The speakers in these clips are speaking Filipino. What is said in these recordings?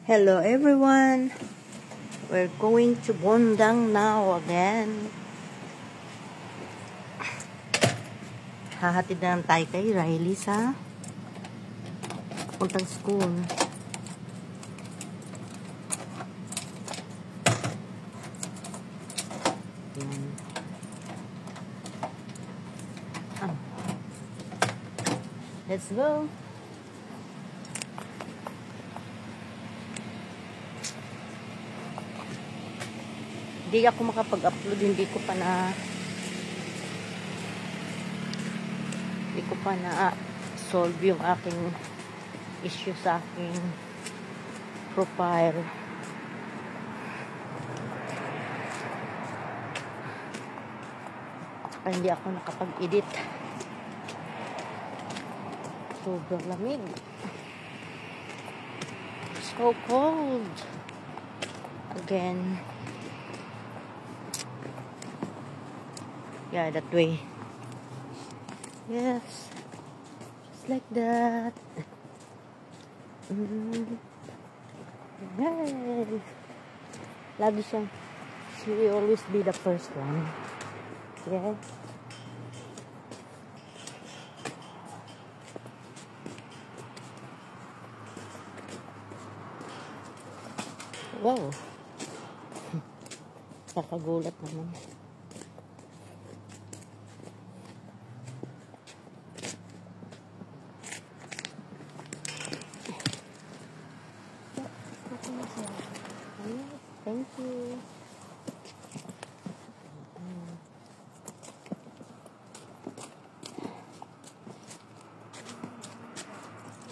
Hello everyone, we're going to Bondang now again. Hahatid na lang tayo kay Riley sa puntang school. Let's go. Hindi ako makapag-upload, hindi ko pa na solve yung aking issue sa aking profile. Kaya hindi ako nakapag-edit. Sobrang lamig. So cold. Again. Yeah, that way. Yes. Just like that. Yes. Lagi siyang, she will always be the first one. Yeah. Wow. Nakagulat naman. Thank you.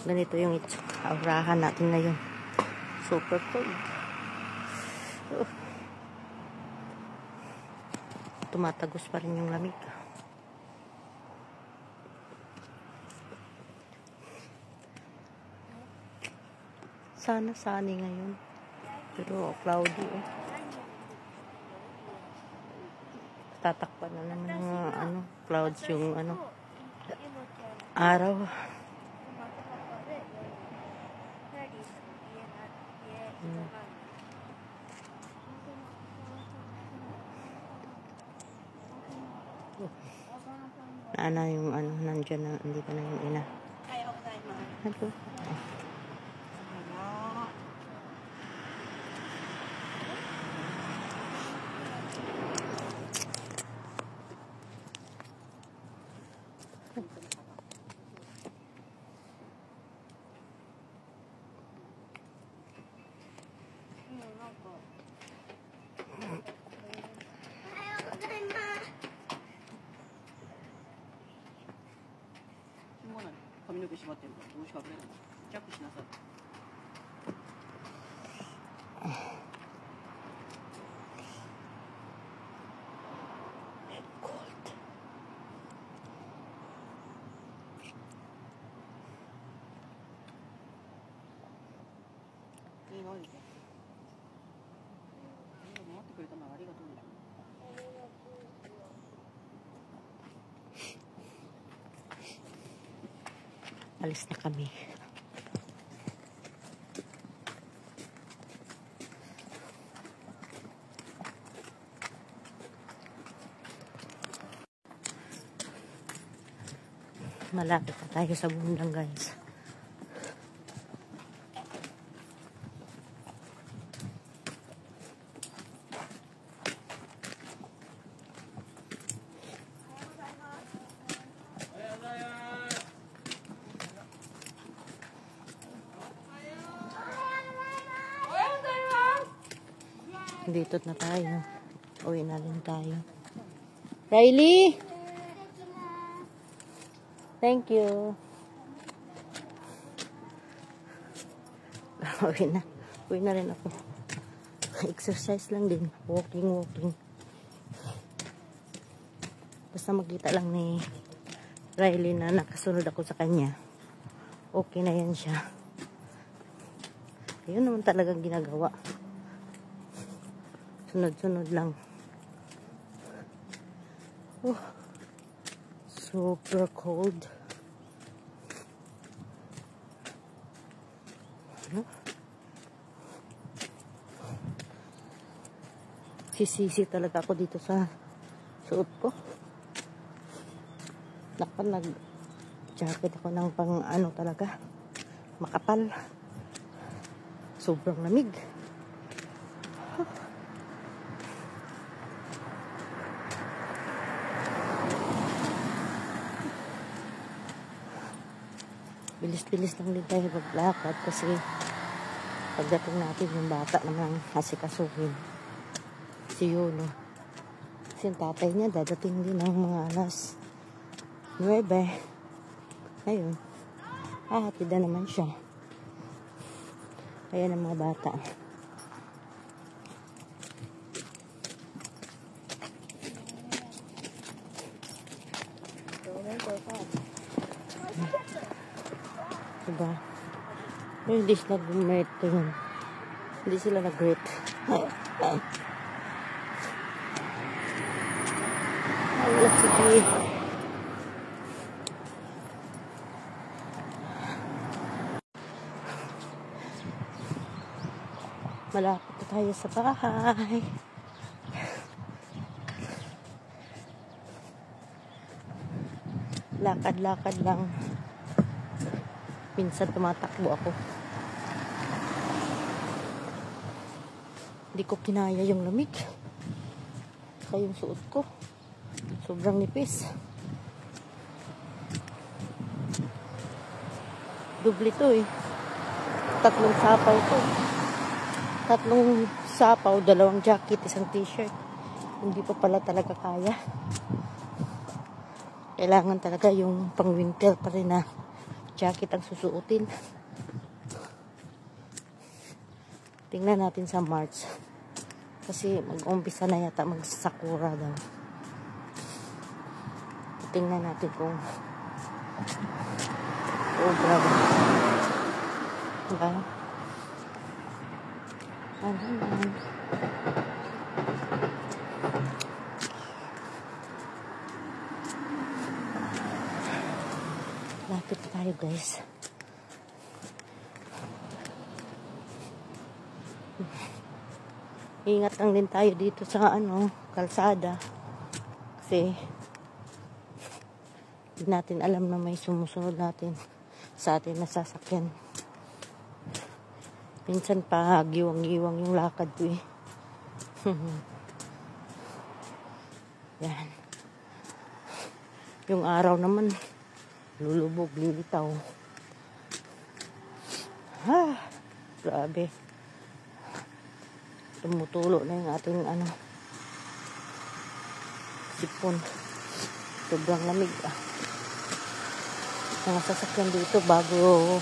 Ganito yung aurahan natin ngayon. Super cold. Tumatagos pa rin yung lamig. Sana sunny ngayon. Pero cloudy eh. Tatakpan na naman ng clouds yung araw. Naana yung nandyan na, hindi pa na yung ina. Ano? Alis na kami. Malapit na tayo sa Bondang, guys. Dito na tayo. Uwi na rin tayo. Riley! Thank you. Uwi na. Uwi na rin ako. Exercise lang din. Walking. Basta makita lang ni Riley na nakasunod ako sa kanya. Okay na yan siya. Yun naman talagang ginagawa. Sunod-sunod lang. Oh, super cold. nagsisisi talaga ako dito sa suot ko. Nag-jacket ako ng pang ano talaga, makapal. Sobrang lamig. Bilis-bilis lang din tayo maglakad kasi pagdating natin yung bata naman asikasuhin. Si Yuno. Kasi yung tatay niya dadating din ng mga alas 9. Ayun. Hahatid na naman siya. Ayan ang mga bata. Diba? Hindi sila gumete yun. Hindi sila nag-greet. Wala, sige. Malapit na tayo sa bahay. Lakad-lakad lang. Minsan tumatakbo ako. Hindi ko kinaya yung lamig. Saka yung suot ko. Sobrang nipis. Dubli to eh. 3 sapaw to. 3 sapaw, 2 jacket, 1 t-shirt. Hindi pa pala talaga kaya. Kailangan talaga yung pang winter pa rin na jacket ang susuotin. Tingnan natin sa March. Kasi mag-umpisa na yata mag-sakura daw. Tingnan natin kung bravo. Diba? Ano naman? Lapit tayo guys. Ingat lang din tayo dito sa kalsada. Kasi hindi natin alam na may sumusunod natin sa atin na sasakyan. Minsan pa giwang-giwang yung lakad ko eh. Yan. Yung araw naman lulubog, lilitaw. Grabe. Tumutulo na yung ating sipon. Sobrang lamig Mga sasakyan dito bago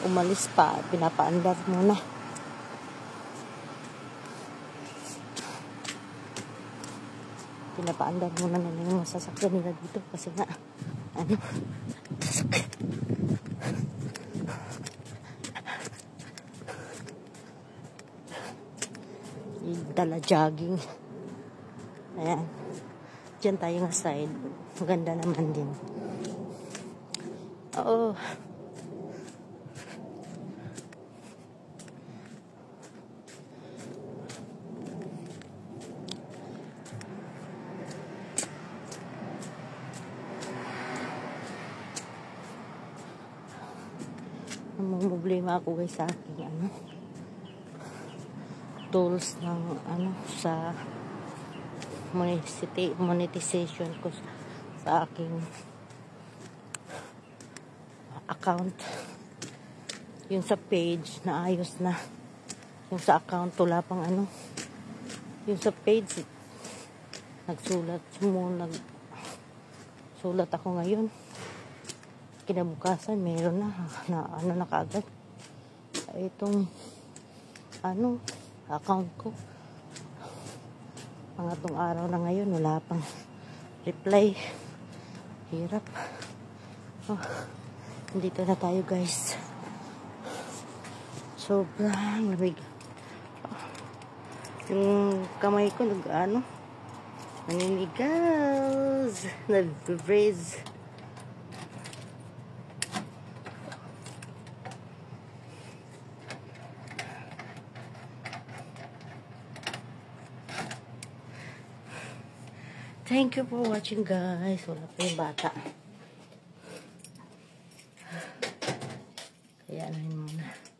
umalis pa, pinapaandar muna. Pinapaandar muna na yung sasakyan nila dito kasi nga sasakyan. Dala jogging. Ayan. Diyan tayo nga side. Maganda naman din. Oo. Problema ako guys sa aking tools ng sa monetization ko sa aking account. Yung sa page na ayos na. Yung sa account wala pang yung sa page nagsulat ako ngayon. Kinabukasan meron na kaagad itong account ko. Pangatong araw na ngayon wala pang reply. Hirap. Dito na tayo guys. Sobrang lamig. Yung kamay ko naninigas, nag-freeze. Thank you for watching, guys. Wala pa yung bata. Kaya na yun muna.